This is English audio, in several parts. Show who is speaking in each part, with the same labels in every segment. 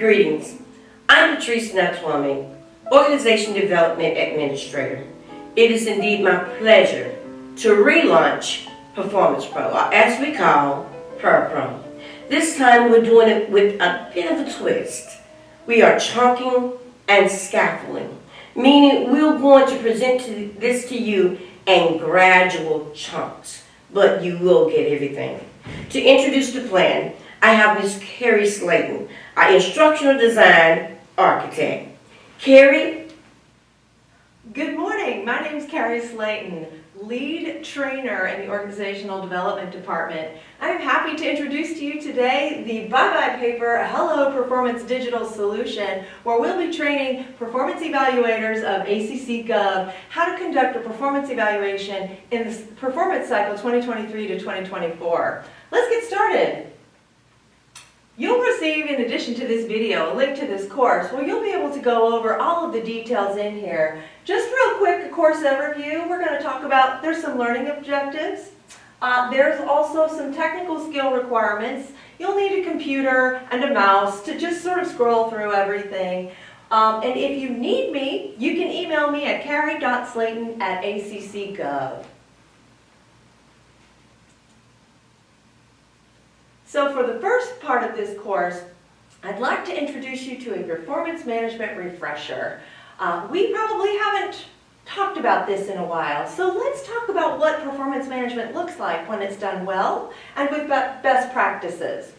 Speaker 1: Greetings. I'm Patrice Natwami, Organization Development Administrator. It is indeed my pleasure to relaunch Performance Pro, or as we call PerPro. This time we're doing it with a bit of a twist. We are chunking and scaffolding, meaning we're going to present this to you in gradual chunks, but you will get everything. To introduce the plan, I have Ms. Carrie Slayton, our instructional design architect. Carrie?
Speaker 2: Good morning. My name is Carrie Slayton, lead trainer in the Organizational Development Department. I'm happy to introduce to you today the bye-bye paper, Hello Performance Digital Solution, where we'll be training performance evaluators of ACCGov how to conduct a performance evaluation in the performance cycle 2023 to 2024. Let's get started. You'll receive, in addition to this video, a link to this course where you'll be able to go over all of the details in here. Just real quick, a course overview. We're going to talk about, there's some learning objectives. There's also some technical skill requirements. You'll need a computer and a mouse to just sort of scroll through everything. And if you need me, you can email me at carrie.slayton@ACCGov. So for the first part of this course, I'd like to introduce you to a performance management refresher. We probably haven't talked about this in a while, so let's talk about what performance management looks like when it's done well and with best practices.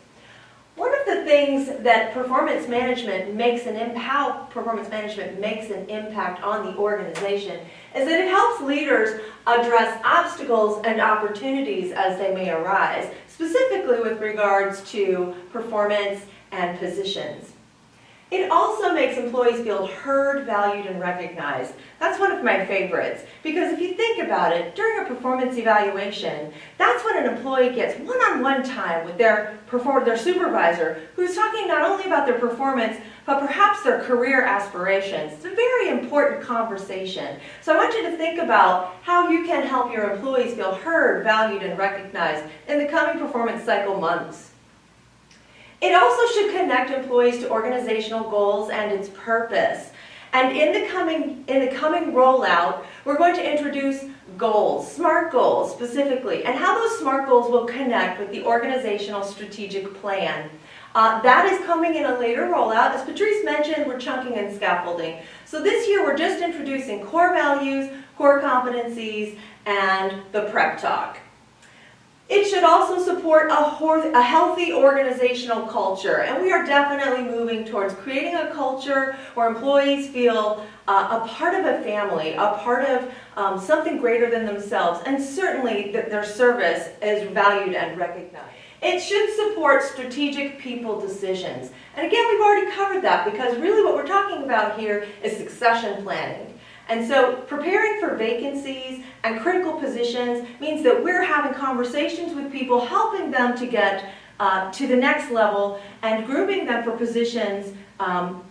Speaker 2: One of the things that performance management makes how performance management makes an impact on the organization is that it helps leaders address obstacles and opportunities as they may arise, specifically with regards to performance and positions. It also makes employees feel heard, valued, and recognized. That's one of my favorites, because if you think about it, during a performance evaluation, that's when an employee gets one-on-one time with their supervisor, who's talking not only about their performance, but perhaps their career aspirations. It's a very important conversation. So I want you to think about how you can help your employees feel heard, valued, and recognized in the coming performance cycle months. It also should connect employees to organizational goals and its purpose. And in the coming rollout, we're going to introduce goals, SMART goals specifically, and how those SMART goals will connect with the organizational strategic plan. That is coming in a later rollout. As Patrice mentioned, we're chunking and scaffolding. So this year we're just introducing core values, core competencies, and the prep talk. It should also support a healthy organizational culture, and we are definitely moving towards creating a culture where employees feel a part of a family, a part of something greater than themselves, and certainly that their service is valued and recognized. It should support strategic people decisions. And again, we've already covered that, because really what we're talking about here is succession planning. And so preparing for vacancies and critical positions means that we're having conversations with people, helping them to get to the next level and grouping them for positions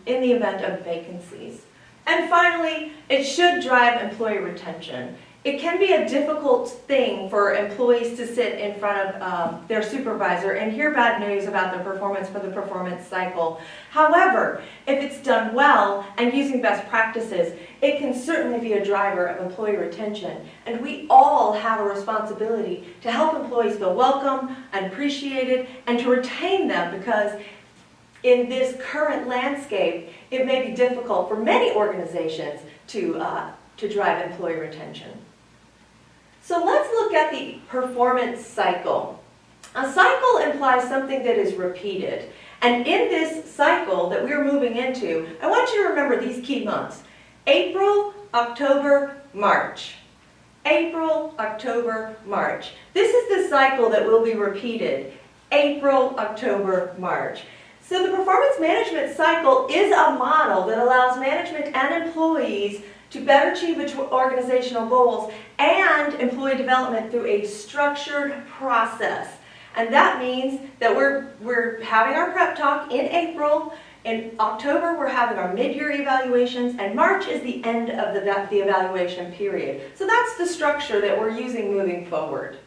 Speaker 2: in the event of vacancies. And finally, it should drive employee retention. It can be a difficult thing for employees to sit in front of their supervisor and hear bad news about their performance for the performance cycle. However, if it's done well and using best practices, it can certainly be a driver of employee retention. And we all have a responsibility to help employees feel welcome and appreciated and to retain them, because in this current landscape, it may be difficult for many organizations to drive employee retention. So let's look at the performance cycle. A cycle implies something that is repeated. And in this cycle that we're moving into, I want you to remember these key months: April, October, March. April, October, March. This is the cycle that will be repeated: April, October, March. So the performance management cycle is a model that allows management and employees to better achieve organizational goals and employee development through a structured process. And that means that we're having our prep talk in April. In October, we're having our mid-year evaluations, and March is the end of the evaluation period. So that's the structure that we're using moving forward.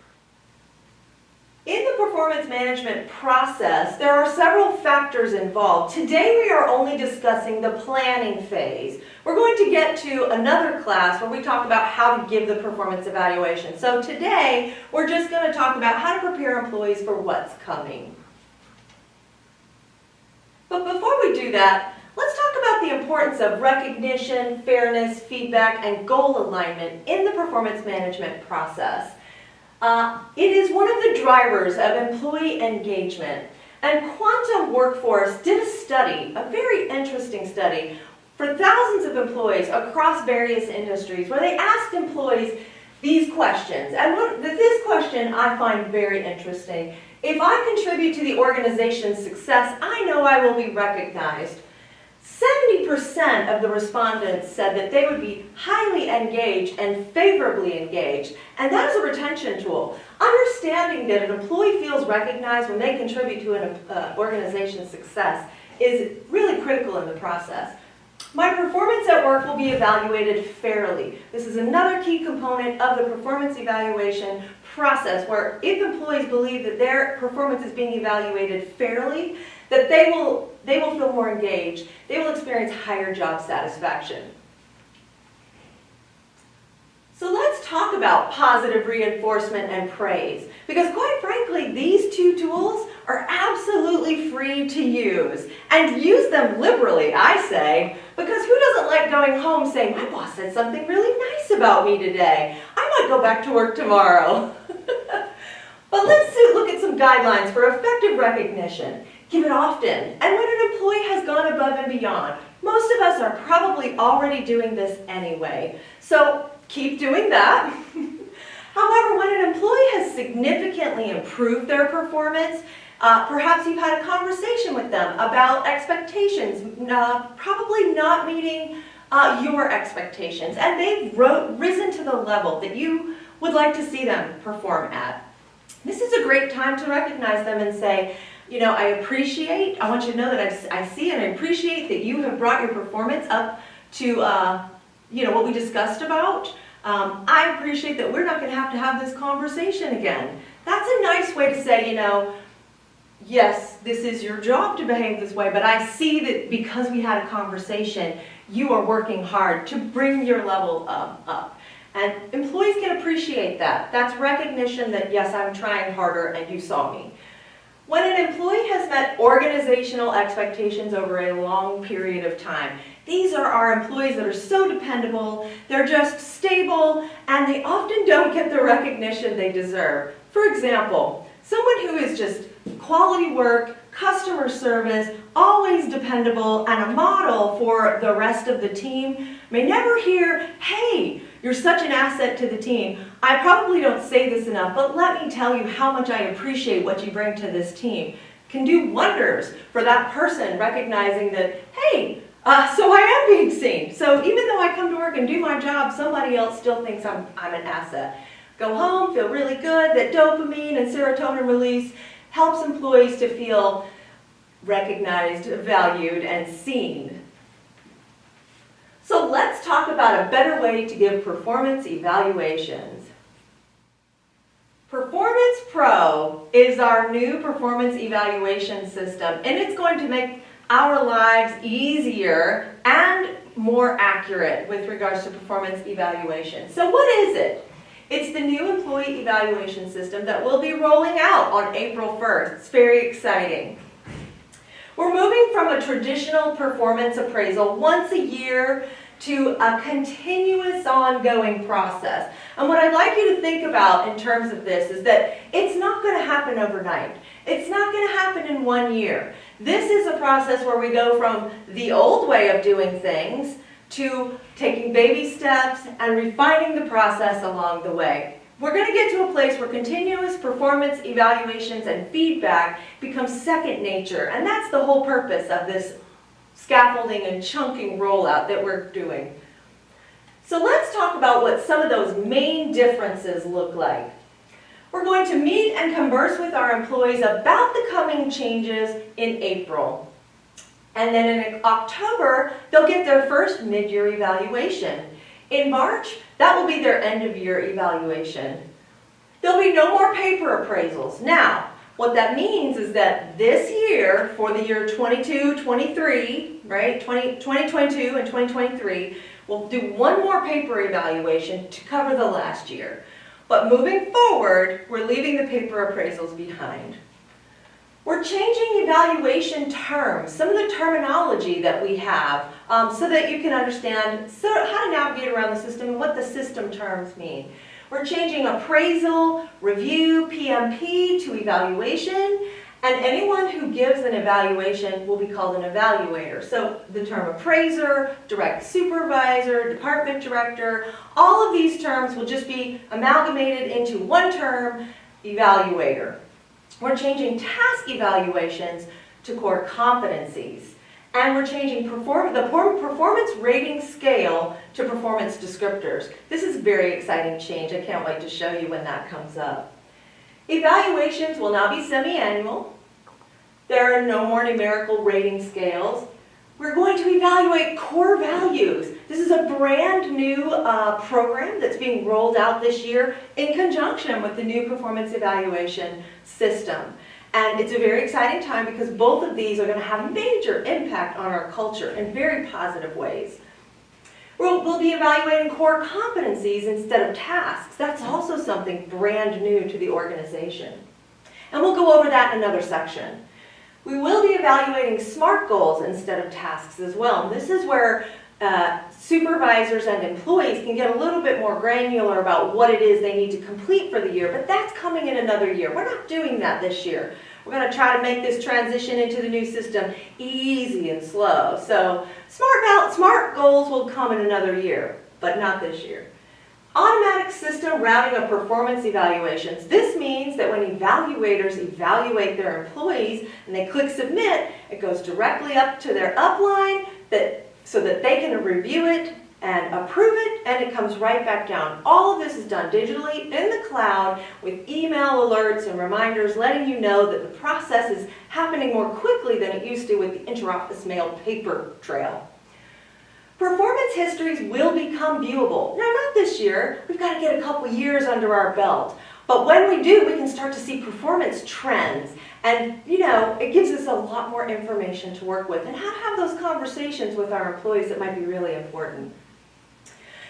Speaker 2: In the performance management process, there are several factors involved. Today we are only discussing the planning phase. We're going to get to another class where we talk about how to give the performance evaluation. So today we're just going to talk about how to prepare employees for what's coming. But before we do that, let's talk about the importance of recognition, fairness, feedback, and goal alignment in the performance management process. It is one of the drivers of employee engagement. And Quantum Workforce did a study, a very interesting study, for thousands of employees across various industries where they asked employees these questions. And this question I find very interesting. If I contribute to the organization's success, I know I will be recognized. 70% of the respondents said that they would be highly engaged and favorably engaged, and that is a retention tool. Understanding that an employee feels recognized when they contribute to an organization's success is really critical in the process. My performance at work will be evaluated fairly. This is another key component of the performance evaluation process, where if employees believe that their performance is being evaluated fairly, that they will feel more engaged, they will experience higher job satisfaction. So let's talk about positive reinforcement and praise, because quite frankly, these two tools are absolutely free to use. And use them liberally, I say, because who doesn't like going home saying, my boss said something really nice about me today. I might go back to work tomorrow. But let's look at some guidelines for effective recognition. Give it often, and when an employee has gone above and beyond. Most of us are probably already doing this anyway, so keep doing that. However, when an employee has significantly improved their performance, perhaps you've had a conversation with them about expectations, probably not meeting your expectations, and they've risen to the level that you would like to see them perform at. This is a great time to recognize them and say, you know, I want you to know that I see and I appreciate that you have brought your performance up to, what we discussed about. I appreciate that we're not going to have this conversation again. That's a nice way to say, yes, this is your job to behave this way, but I see that because we had a conversation, you are working hard to bring your level up. And employees can appreciate that. That's recognition that, yes, I'm trying harder and you saw me. When an employee has met organizational expectations over a long period of time, these are our employees that are so dependable, they're just stable, and they often don't get the recognition they deserve. For example, someone who is just quality work, customer service, always dependable, and a model for the rest of the team may never hear, hey, you're such an asset to the team. I probably don't say this enough, but let me tell you how much I appreciate what you bring to this team. Can do wonders for that person recognizing that, hey, so I am being seen. So even though I come to work and do my job, somebody else still thinks I'm an asset. Go home, feel really good. That dopamine and serotonin release helps employees to feel recognized, valued, and seen. So let's talk about a better way to give performance evaluations. Performance Pro is our new performance evaluation system, and it's going to make our lives easier and more accurate with regards to performance evaluation. So what is it? It's the new employee evaluation system that will be rolling out on April 1st. It's very exciting. We're moving from a traditional performance appraisal once a year to a continuous ongoing process. And what I'd like you to think about in terms of this is that it's not going to happen overnight. It's not going to happen in 1 year. This is a process where we go from the old way of doing things to taking baby steps and refining the process along the way. We're going to get to a place where continuous performance evaluations and feedback become second nature, and that's the whole purpose of this scaffolding and chunking rollout that we're doing. So let's talk about what some of those main differences look like. We're going to meet and converse with our employees about the coming changes in April. And then in October, they'll get their first mid-year evaluation. In March, that will be their end-of-year evaluation. There'll be no more paper appraisals. Now, what that means is that this year, for the year 22-23, right, 2022 and 2023, we'll do one more paper evaluation to cover the last year. But moving forward, we're leaving the paper appraisals behind. We're changing evaluation terms, some of the terminology that we have, so that you can understand how to navigate around the system and what the system terms mean. We're changing appraisal, review, PMP to evaluation, and anyone who gives an evaluation will be called an evaluator. So the term appraiser, direct supervisor, department director, all of these terms will just be amalgamated into one term, evaluator. We're changing task evaluations to core competencies. And we're changing the performance rating scale to performance descriptors. This is a very exciting change. I can't wait to show you when that comes up. Evaluations will now be semi-annual. There are no more numerical rating scales. We're going to evaluate core values. This is a brand new program that's being rolled out this year in conjunction with the new performance evaluation system. And it's a very exciting time because both of these are going to have a major impact on our culture in very positive ways. We'll be evaluating core competencies instead of tasks. That's also something brand new to the organization. And we'll go over that in another section. We will be evaluating SMART goals instead of tasks as well. And this is where supervisors and employees can get a little bit more granular about what it is they need to complete for the year, but that's coming in another year. We're not doing that this year. We're going to try to make this transition into the new system easy and slow. So SMART goals will come in another year, but not this year. Automatic system routing of performance evaluations. This means that when evaluators evaluate their employees and they click submit, it goes directly up to their upline so that they can review it and approve it, and it comes right back down. All of this is done digitally in the cloud with email alerts and reminders letting you know that the process is happening more quickly than it used to with the interoffice mail paper trail. Performance histories will become viewable. Now, not this year. We've got to get a couple years under our belt. But when we do, we can start to see performance trends. And, it gives us a lot more information to work with and how to have those conversations with our employees that might be really important.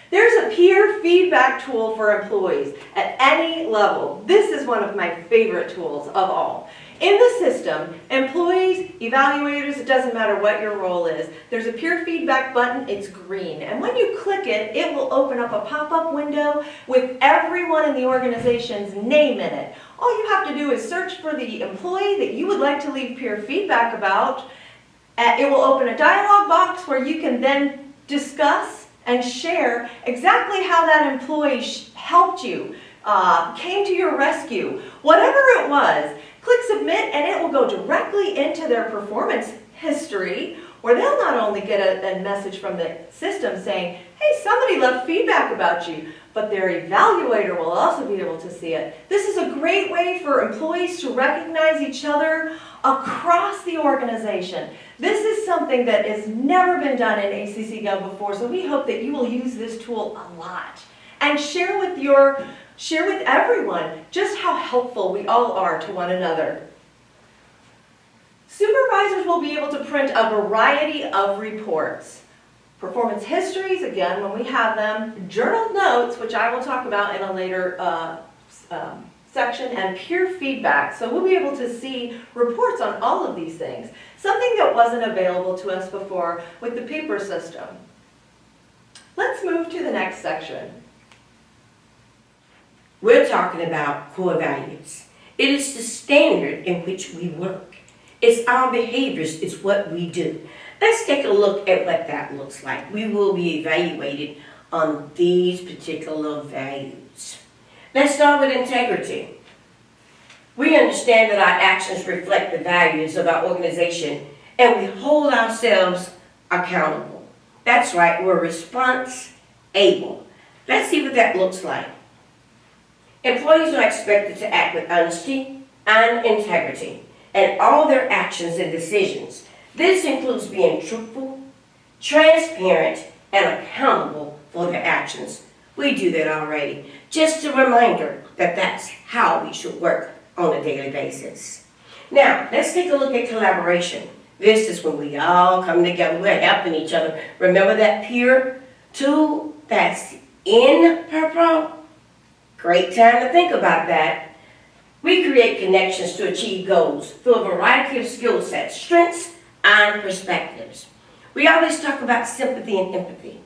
Speaker 2: There's a peer feedback tool for employees at any level. This is one of my favorite tools of all. In the system, employees, evaluators, it doesn't matter what your role is, there's a peer feedback button, it's green. And when you click it, it will open up a pop-up window with everyone in the organization's name in it. All you have to do is search for the employee that you would like to leave peer feedback about. It will open a dialog box where you can then discuss and share exactly how that employee helped you, came to your rescue, whatever it was. Click submit and it will go directly into their performance history where they'll not only get a message from the system saying, hey, somebody left feedback about you, but their evaluator will also be able to see it. This is a great way for employees to recognize each other across the organization. This is something that has never been done in ACCGov before, so we hope that you will use this tool a lot and share with everyone just how helpful we all are to one another. Supervisors will be able to print a variety of reports. Performance histories, again, when we have them, journal notes, which I will talk about in a later section, and peer feedback. So we'll be able to see reports on all of these things. Something that wasn't available to us before with the paper system. Let's move to the next section.
Speaker 1: We're talking about core values. It is the standard in which we work. It's our behaviors, it's what we do. Let's take a look at what that looks like. We will be evaluated on these particular values. Let's start with integrity. We understand that our actions reflect the values of our organization and we hold ourselves accountable. That's right, we're response-able. Let's see what that looks like. Employees are expected to act with honesty and integrity in all their actions and decisions. This includes being truthful, transparent, and accountable for their actions. We do that already. Just a reminder, that that's how we should work on a daily basis. Now, let's take a look at collaboration. This is when we all come together, we're helping each other. Remember that peer tool that's in PerPro? Great time to think about that. We create connections to achieve goals through a variety of skill sets, strengths, and perspectives. We always talk about sympathy and empathy.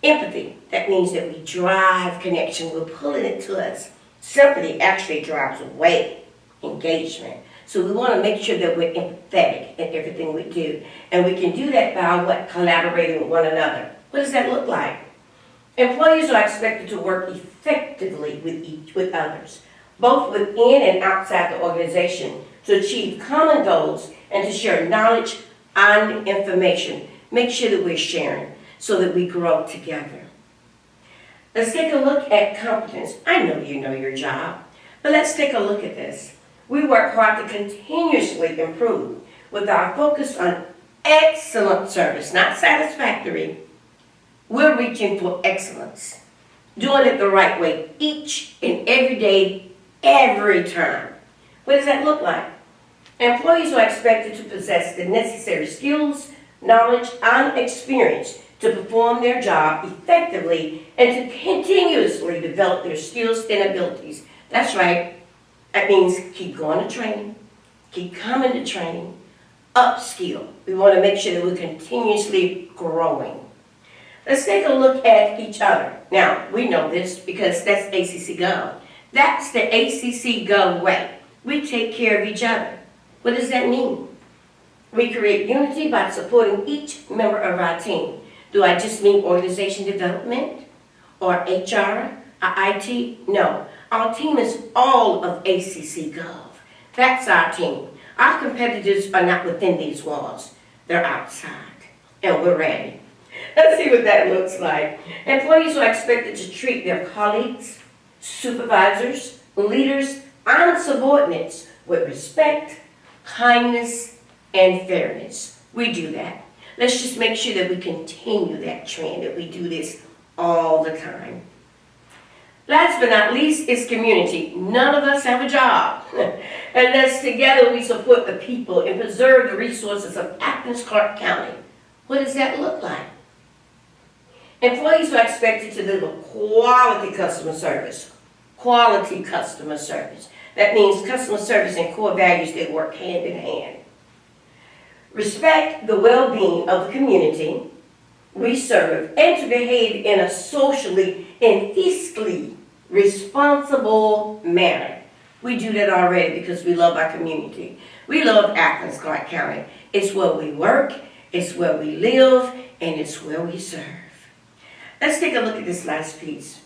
Speaker 1: Empathy, that means that we drive connection, we're pulling it to us. Sympathy actually drives away engagement. So we want to make sure that we're empathetic in everything we do. And we can do that by collaborating with one another. What does that look like? Employees are expected to work effectively with others, both within and outside the organization, to achieve common goals and to share knowledge and information. Make sure that we're sharing so that we grow together. Let's take a look at competence. I know you know your job, but let's take a look at this. We work hard to continuously improve with our focus on excellent service, not satisfactory. We're reaching for excellence, doing it the right way each and every day, every time. What does that look like? Employees are expected to possess the necessary skills, knowledge, and experience to perform their job effectively and to continuously develop their skills and abilities. That's right. That means keep going to training, keep coming to training, upskill. We want to make sure that we're continuously growing. Let's take a look at each other. Now, we know this because that's ACCGov. That's the ACCGov way. We take care of each other. What does that mean? We create unity by supporting each member of our team. Do I just mean organization development or HR or IT? No. Our team is all of ACCGov. That's our team. Our competitors are not within these walls. They're outside. And we're ready. Let's see what that looks like. Employees are expected to treat their colleagues, supervisors, leaders, and subordinates with respect, kindness, and fairness. We do that. Let's just make sure that we continue that trend, that we do this all the time. Last but not least is community. None of us have a job unless together we support the people and preserve the resources of Athens-Clarke County. What does that look like? Employees are expected to deliver quality customer service. Quality customer service. That means customer service and core values that work hand in hand. Respect the well-being of the community we serve and to behave in a socially and fiscally responsible manner. We do that already because we love our community. We love Athens-Clarke County. It's where we work, it's where we live, and it's where we serve. Let's take a look at this last piece.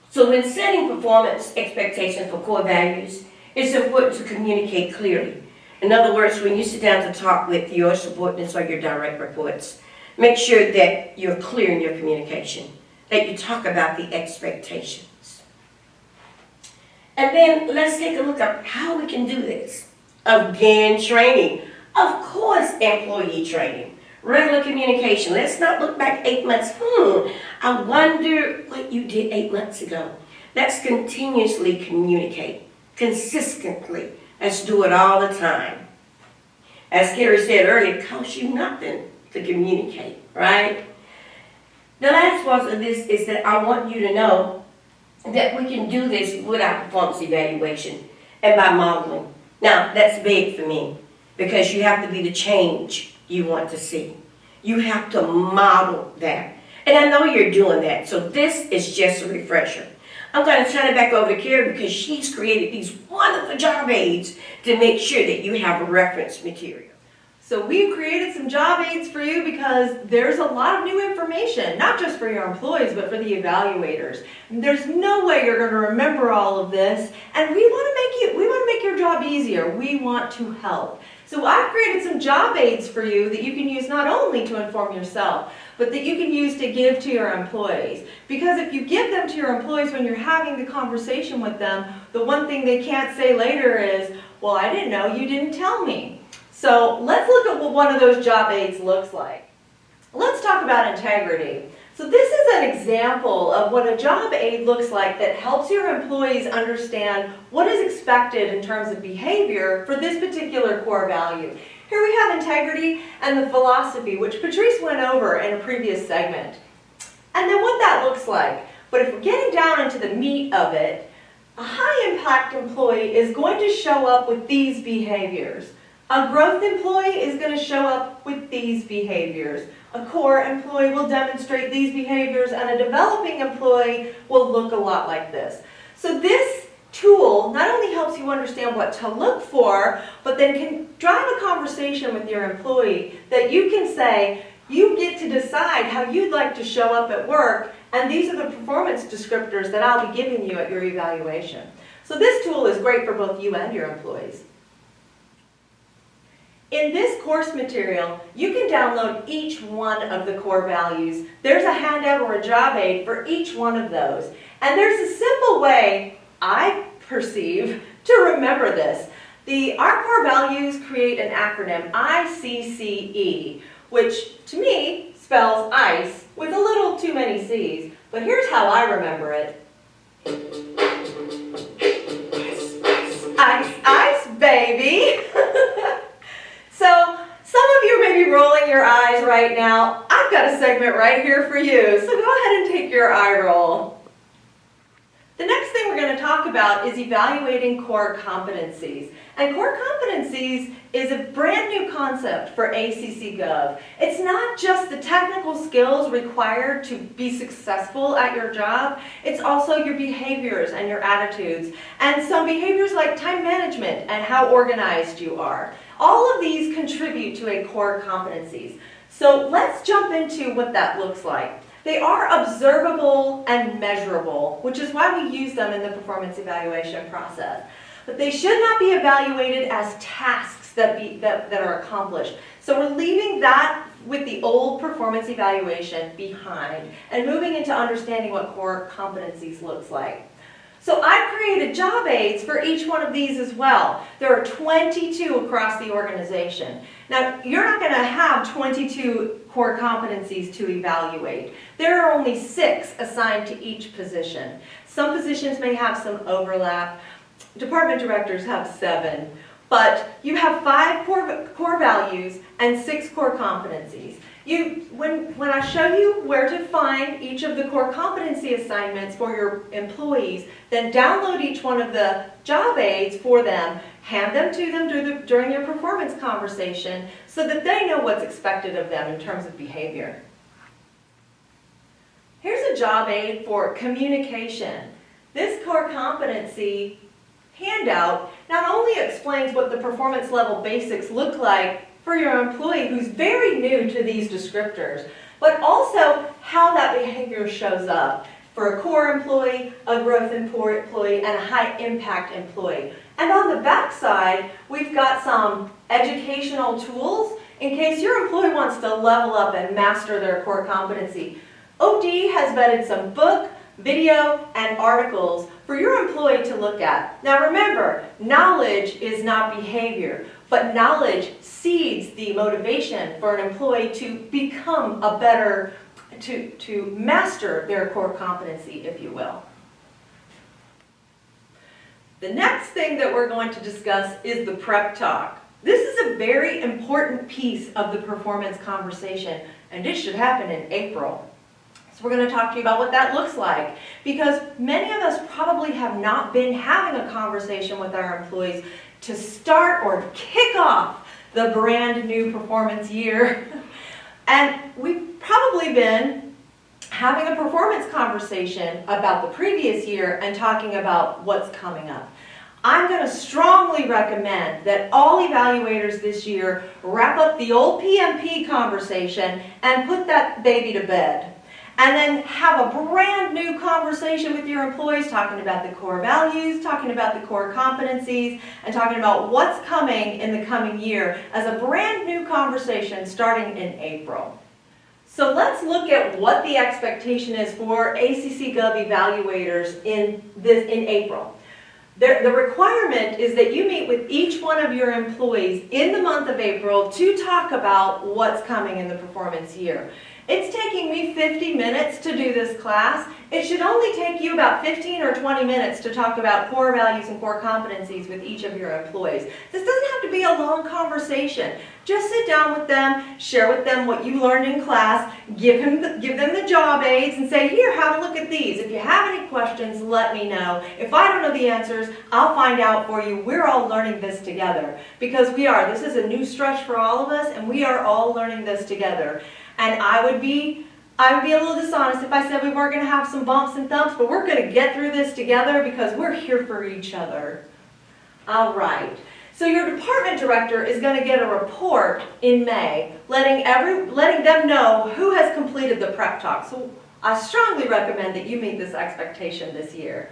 Speaker 1: So when setting performance expectations for core values, it's important to communicate clearly. In other words, when you sit down to talk with your subordinates or your direct reports, make sure that you're clear in your communication, that you talk about the expectations. And then let's take a look at how we can do this. Again, training. Of course, employee training. Regular communication. Let's not look back 8 months. I wonder what you did 8 months ago. Let's continuously communicate, consistently. Let's do it all the time. As Carrie said earlier, it costs you nothing to communicate, right? The last part of this is that I want you to know that we can do this with our performance evaluation and by modeling. Now, that's big for me because you have to be the change you want to see. You have to model that. And I know you're doing that, so this is just a refresher. I'm going to turn it back over to Carrie because she's created these wonderful job aids to make sure that you have a reference material.
Speaker 2: So we've created some job aids for you because there's a lot of new information, not just for your employees, but for the evaluators. There's no way you're going to remember all of this, and we want to make your job easier. We want to help. So I've created some job aids for you that you can use not only to inform yourself, but that you can use to give to your employees. Because if you give them to your employees when you're having the conversation with them, the one thing they can't say later is, well, I didn't know, you didn't tell me. So let's look at what one of those job aids looks like. Let's talk about integrity. So this is an example of what a job aid looks like that helps your employees understand what is expected in terms of behavior for this particular core value. Here we have integrity and the philosophy, which Patrice went over in a previous segment. And then what that looks like. But if we're getting down into the meat of it, a high-impact employee is going to show up with these behaviors. A growth employee is going to show up with these behaviors. A core employee will demonstrate these behaviors, and a developing employee will look a lot like this. So this tool not only helps you understand what to look for, but then can drive a conversation with your employee that you can say, you get to decide how you'd like to show up at work, and these are the performance descriptors that I'll be giving you at your evaluation. So this tool is great for both you and your employees. In this course material, you can download each one of the core values. There's a handout or a job aid for each one of those. And there's a simple way, I perceive, to remember this. Our core values create an acronym, ICCE, which to me spells ice with a little too many C's. But here's how I remember it. Ice, ice, baby. So some of you may be rolling your eyes right now. I've got a segment right here for you, so go ahead and take your eye roll. The next thing we're going to talk about is evaluating core competencies. And core competencies is a brand new concept for ACCGov. It's not just the technical skills required to be successful at your job, it's also your behaviors and your attitudes, and some behaviors like time management and how organized you are. All of these contribute to a core competencies. So let's jump into what that looks like. They are observable and measurable, which is why we use them in the performance evaluation process. But they should not be evaluated as tasks that are accomplished. So we're leaving that with the old performance evaluation behind and moving into understanding what core competencies looks like. So I've created job aids for each one of these as well. There are 22 across the organization. Now, you're not going to have 22 core competencies to evaluate. There are only 6 assigned to each position. Some positions may have some overlap. Department directors have 7. But you have 5 core values and 6 core competencies. When I show you where to find each of the core competency assignments for your employees, then download each one of the job aids for them, hand them to them during your performance conversation so that they know what's expected of them in terms of behavior. Here's a job aid for communication. This core competency handout not only explains what the performance level basics look like for your employee who's very new to these descriptors, but also how that behavior shows up for a core employee, a growth employee, and a high impact employee. And on the back side, we've got some educational tools in case your employee wants to level up and master their core competency. OD has vetted some book, video, and articles for your employee to look at. Now remember, knowledge is not behavior, but knowledge seeds the motivation for an employee to become a better, to master their core competency, if you will. The next thing that we're going to discuss is the prep talk. This is a very important piece of the performance conversation, and it should happen in April. So we're going to talk to you about what that looks like, because many of us probably have not been having a conversation with our employees to start or kick off the brand new performance year. And we've probably been having a performance conversation about the previous year and talking about what's coming up. I'm going to strongly recommend that all evaluators this year wrap up the old PMP conversation and put that baby to bed. And then have a brand new conversation with your employees, talking about the core values, talking about the core competencies, and talking about what's coming in the coming year as a brand new conversation starting in April. So let's look at what the expectation is for ACCGov evaluators in April. The requirement is that you meet with each one of your employees in the month of April to talk about what's coming in the performance year. It's taking me 50 minutes to do this class. It should only take you about 15 or 20 minutes to talk about core values and core competencies with each of your employees. This doesn't have to be a long conversation. Just sit down with them, share with them what you learned in class, give them the job aids and say, here, have a look at these. If you have any questions, let me know. If I don't know the answers, I'll find out for you. We're all learning this together because this is a new stretch for all of us and we are all learning this together. And I would be a little dishonest if I said we weren't going to have some bumps and thumps, but we're going to get through this together because we're here for each other. All right. So your department director is going to get a report in May, letting them know who has completed the prep talk. So I strongly recommend that you meet this expectation this year.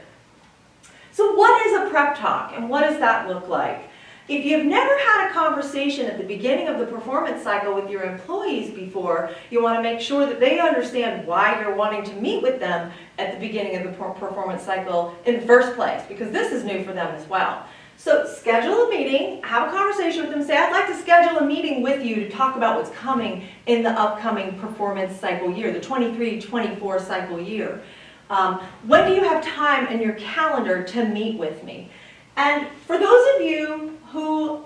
Speaker 2: So what is a prep talk and what does that look like? If you've never had a conversation at the beginning of the performance cycle with your employees before, you want to make sure that they understand why you're wanting to meet with them at the beginning of the performance cycle in the first place, because this is new for them as well. So schedule a meeting, have a conversation with them, say, I'd like to schedule a meeting with you to talk about what's coming in the upcoming performance cycle year, the 23-24 cycle year. When do you have time in your calendar to meet with me? And for those of you who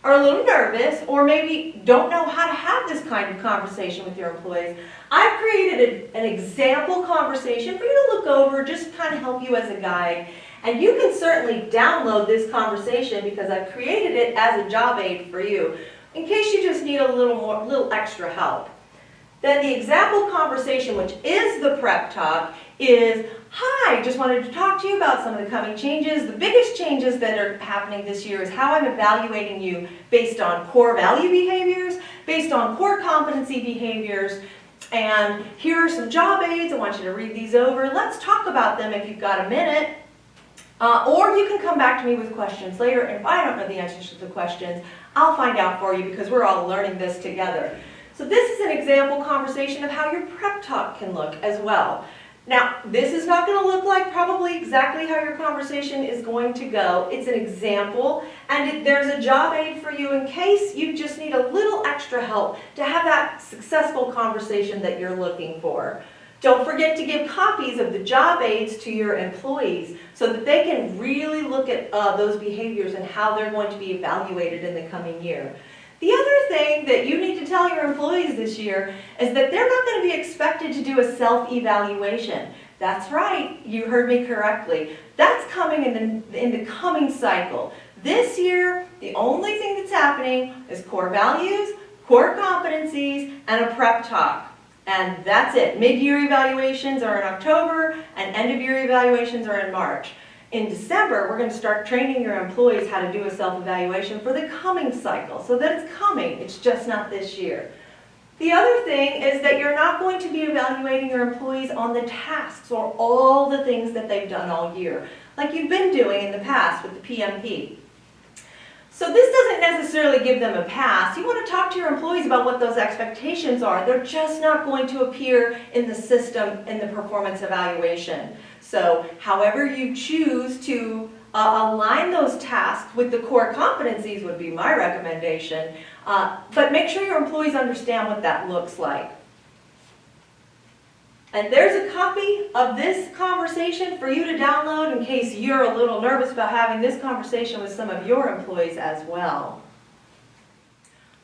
Speaker 2: are a little nervous or maybe don't know how to have this kind of conversation with your employees, I've created an example conversation for you to look over, just kind of help you as a guide. And you can certainly download this conversation because I've created it as a job aid for you in case you just need a little extra help. Then the example conversation, which is the prep talk, is, hi, just wanted to talk to you about some of the coming changes. The biggest changes that are happening this year is how I'm evaluating you based on core value behaviors, based on core competency behaviors, and here are some job aids. I want you to read these over. Let's talk about them if you've got a minute. Or you can come back to me with questions later, and if I don't know the answers to the questions, I'll find out for you because we're all learning this together. So this is an example conversation of how your prep talk can look as well. Now, this is not going to look like probably exactly how your conversation is going to go. It's an example, and there's a job aid for you in case you just need a little extra help to have that successful conversation that you're looking for. Don't forget to give copies of the job aids to your employees so that they can really look at those behaviors and how they're going to be evaluated in the coming year. The other thing that you need to tell your employees this year is that they're not going to be expected to do a self-evaluation. That's right, you heard me correctly. That's coming in the coming cycle. This year, the only thing that's happening is core values, core competencies, and a prep talk. And that's it. Mid-year evaluations are in October, and end-of-year evaluations are in March. In December, we're going to start training your employees how to do a self-evaluation for the coming cycle, so that it's coming, it's just not this year. The other thing is that you're not going to be evaluating your employees on the tasks or all the things that they've done all year, like you've been doing in the past with the PMP. So this doesn't necessarily give them a pass. You want to talk to your employees about what those expectations are. They're just not going to appear in the system in the performance evaluation. So however you choose to align those tasks with the core competencies would be my recommendation. But make sure your employees understand what that looks like. And there's a copy of this conversation for you to download in case you're a little nervous about having this conversation with some of your employees as well.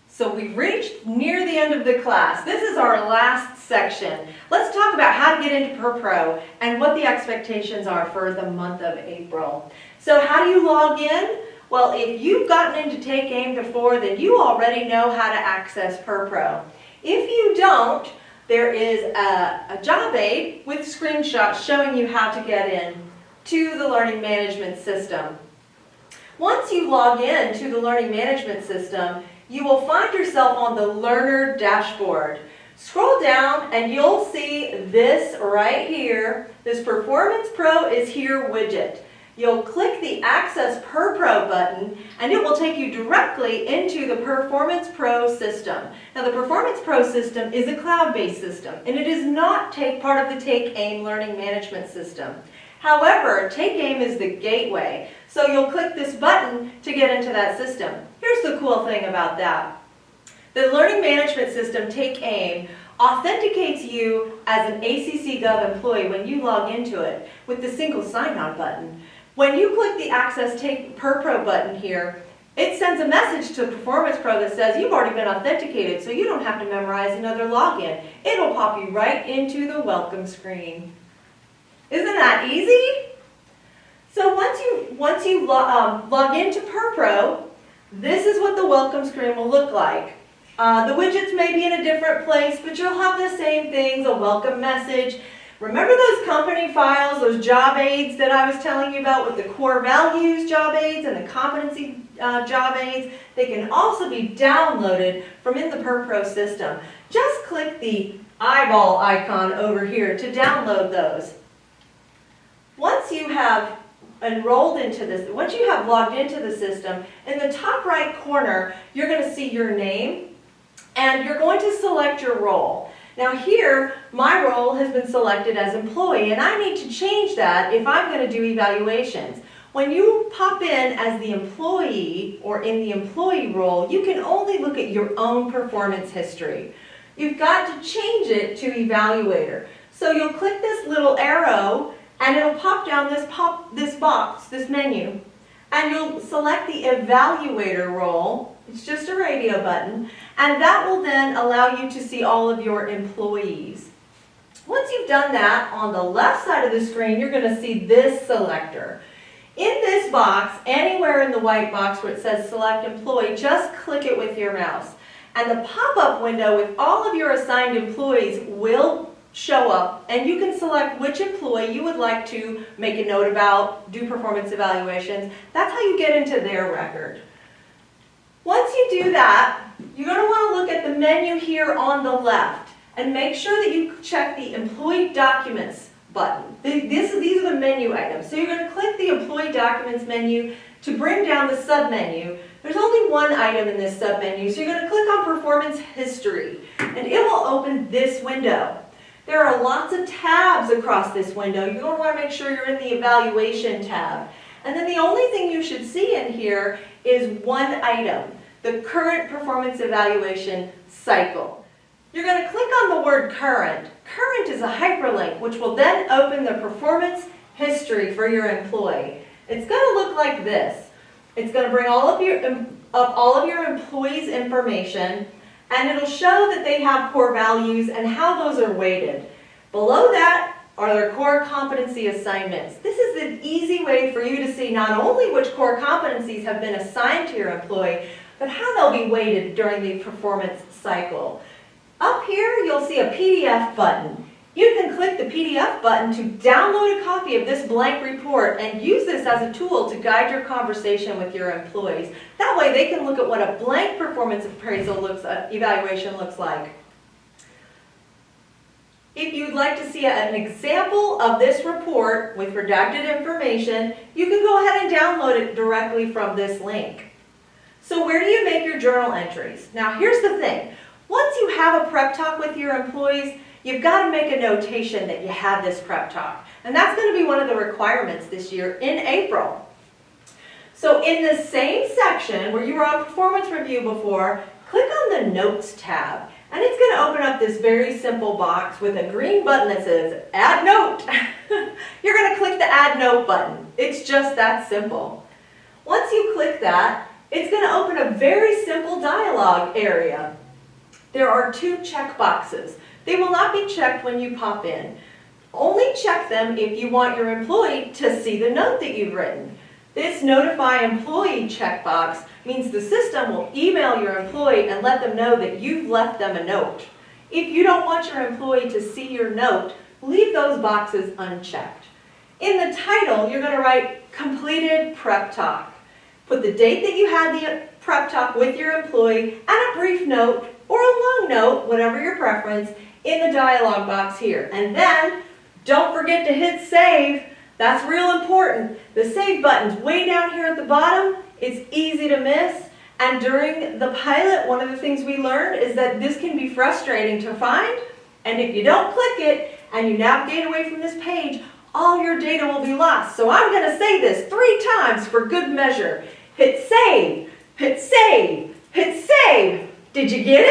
Speaker 2: So we've reached near the end of the class. This is our last section. Let's talk about how to get into PerPro and what the expectations are for the month of April. So how do you log in? Well, if you've gotten into Take Aim before, then you already know how to access PerPro. If you don't, there is a job aid with screenshots showing you how to get in to the learning management system. Once you log in to the learning management system, you will find yourself on the learner dashboard. Scroll down and you'll see this right here, this Performance Pro is Here widget. You'll click the Access PerPro button and it will take you directly into the Performance Pro system. Now the Performance Pro system is a cloud-based system and it is not part of the Take Aim learning management system. However, Take Aim is the gateway, so you'll click this button to get into that system. Here's the cool thing about that. The learning management system, Take Aim, authenticates you as an ACCGov employee when you log into it with the single sign-on button. When you click the Access Take PerPro button here, it sends a message to Performance Pro that says you've already been authenticated, so you don't have to memorize another login. It'll pop you right into the welcome screen. Isn't that easy? So once you log into PerPro, this is what the welcome screen will look like. The widgets may be in a different place, but you'll have the same things, a welcome message. Remember those company files, those job aids that I was telling you about with the core values job aids and the competency job aids? They can also be downloaded from in the PerPro system. Just click the eyeball icon over here to download those. Once you have enrolled into this, once you have logged into the system, in the top right corner, you're going to see your name and you're going to select your role. Now here, my role has been selected as employee, and I need to change that if I'm going to do evaluations. When you pop in as the employee or in the employee role, you can only look at your own performance history. You've got to change it to evaluator. So you'll click this little arrow and it'll pop down this box, this menu, and you'll select the evaluator role. It's just a radio button, and that will then allow you to see all of your employees. Once you've done that, on the left side of the screen, you're going to see this selector. In this box, anywhere in the white box where it says Select Employee, just click it with your mouse. And the pop-up window with all of your assigned employees will show up, and you can select which employee you would like to make a note about, do performance evaluations. That's how you get into their record. Once you do that, you're going to want to look at the menu here on the left and make sure that you check the Employee Documents button. These are the menu items. So you're going to click the Employee Documents menu to bring down the submenu. There's only one item in this submenu, so you're going to click on Performance History, and it will open this window. There are lots of tabs across this window. You're going to want to make sure you're in the Evaluation tab. And then the only thing you should see in here is one item, the Current Performance Evaluation Cycle. You're going to click on the word Current. Current is a hyperlink, which will then open the performance history for your employee. It's going to look like this. It's going to bring all of your employees' information, and it'll show that they have core values and how those are weighted. Below that are their core competency assignments. This is an easy way for you to see not only which core competencies have been assigned to your employee, but how they'll be weighted during the performance cycle. Up here, you'll see a PDF button. You can click the PDF button to download a copy of this blank report and use this as a tool to guide your conversation with your employees. That way they can look at what a blank performance appraisal evaluation looks like. If you'd like to see an example of this report with redacted information, you can go ahead and download it directly from this link. So where do you make your journal entries? Now here's the thing. Once you have a prep talk with your employees, you've got to make a notation that you had this prep talk. And that's going to be one of the requirements this year in April. So in the same section where you were on performance review before, click on the Notes tab. And it's going to open up this very simple box with a green button that says Add Note. You're going to click the Add Note button. It's just that simple. Once you click that, it's going to open a very simple dialog area. There are two check boxes. They will not be checked when you pop in. Only check them if you want your employee to see the note that you've written. This Notify Employee checkbox means the system will email your employee and let them know that you've left them a note. If you don't want your employee to see your note, leave those boxes unchecked. In the title, you're going to write Completed Prep Talk. Put the date that you had the prep talk with your employee and a brief note or a long note, whatever your preference, in the dialog box here. And then, don't forget to hit save. That's real important. The save button's way down here at the bottom. It's easy to miss. And during the pilot, one of the things we learned is that this can be frustrating to find. And if you don't click it and you navigate away from this page, all your data will be lost. So I'm going to say this 3 times for good measure. Hit save, hit save, hit save. Did you get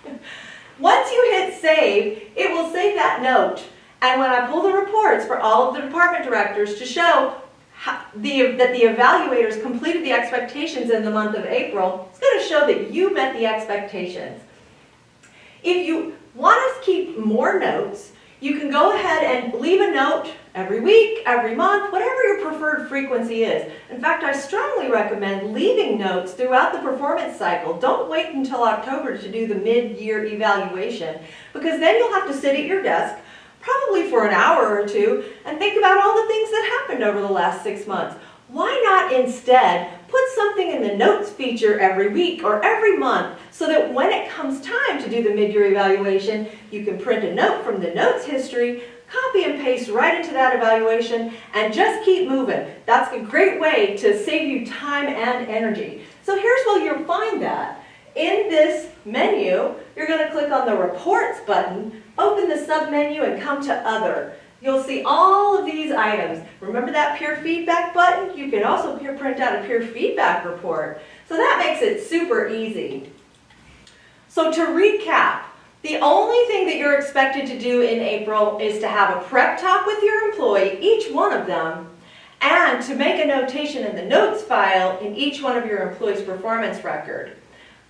Speaker 2: it? Once you hit save, it will save that note. And when I pull the reports for all of the department directors to show that the evaluators completed the expectations in the month of April, it's going to show that you met the expectations. If you want to keep more notes, you can go ahead and leave a note every week, every month, whatever your preferred frequency is. In fact, I strongly recommend leaving notes throughout the performance cycle. Don't wait until October to do the mid-year evaluation, because then you'll have to sit at your desk, probably for an hour or two, and think about all the things that happened over the last 6 months. Why not instead put something in the notes feature every week or every month so that when it comes time to do the mid-year evaluation, you can print a note from the notes history, copy and paste right into that evaluation, and just keep moving. That's a great way to save you time and energy. So here's where you'll find that. In this menu, you're going to click on the Reports button, open the sub-menu, and come to Other. You'll see all of these items. Remember that peer feedback button? You can also print out a peer feedback report. So that makes it super easy. So to recap, the only thing that you're expected to do in April is to have a prep talk with your employee, each one of them, and to make a notation in the notes file in each one of your employee's performance record.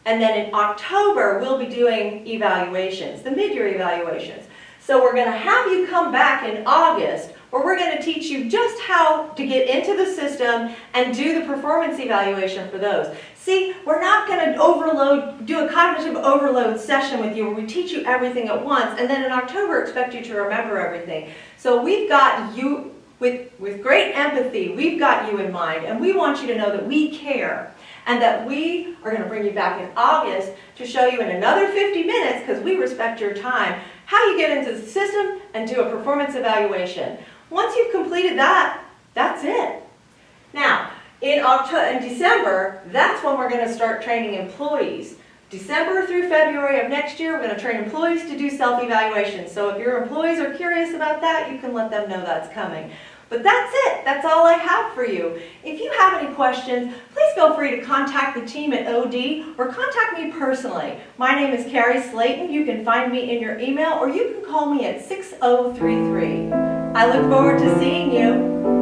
Speaker 2: And then in October, we'll be doing evaluations, the mid-year evaluations. So we're going to have you come back in August, where we're going to teach you just how to get into the system and do the performance evaluation for those. See, we're not going to do a cognitive overload session with you where we teach you everything at once, and then in October expect you to remember everything. So we've got you, with great empathy, we've got you in mind, and we want you to know that we care. And that we are going to bring you back in August to show you in another 50 minutes, because we respect your time, how you get into the system and do a performance evaluation. Once you've completed that, that's it. Now, in December, that's when we're going to start training employees. December through February of next year, we're going to train employees to do self-evaluation. So if your employees are curious about that, you can let them know that's coming. But that's it. That's all I have for you. If you have any questions, please feel free to contact the team at OD or contact me personally. My name is Carrie Slayton. You can find me in your email or you can call me at 6033. I look forward to seeing you.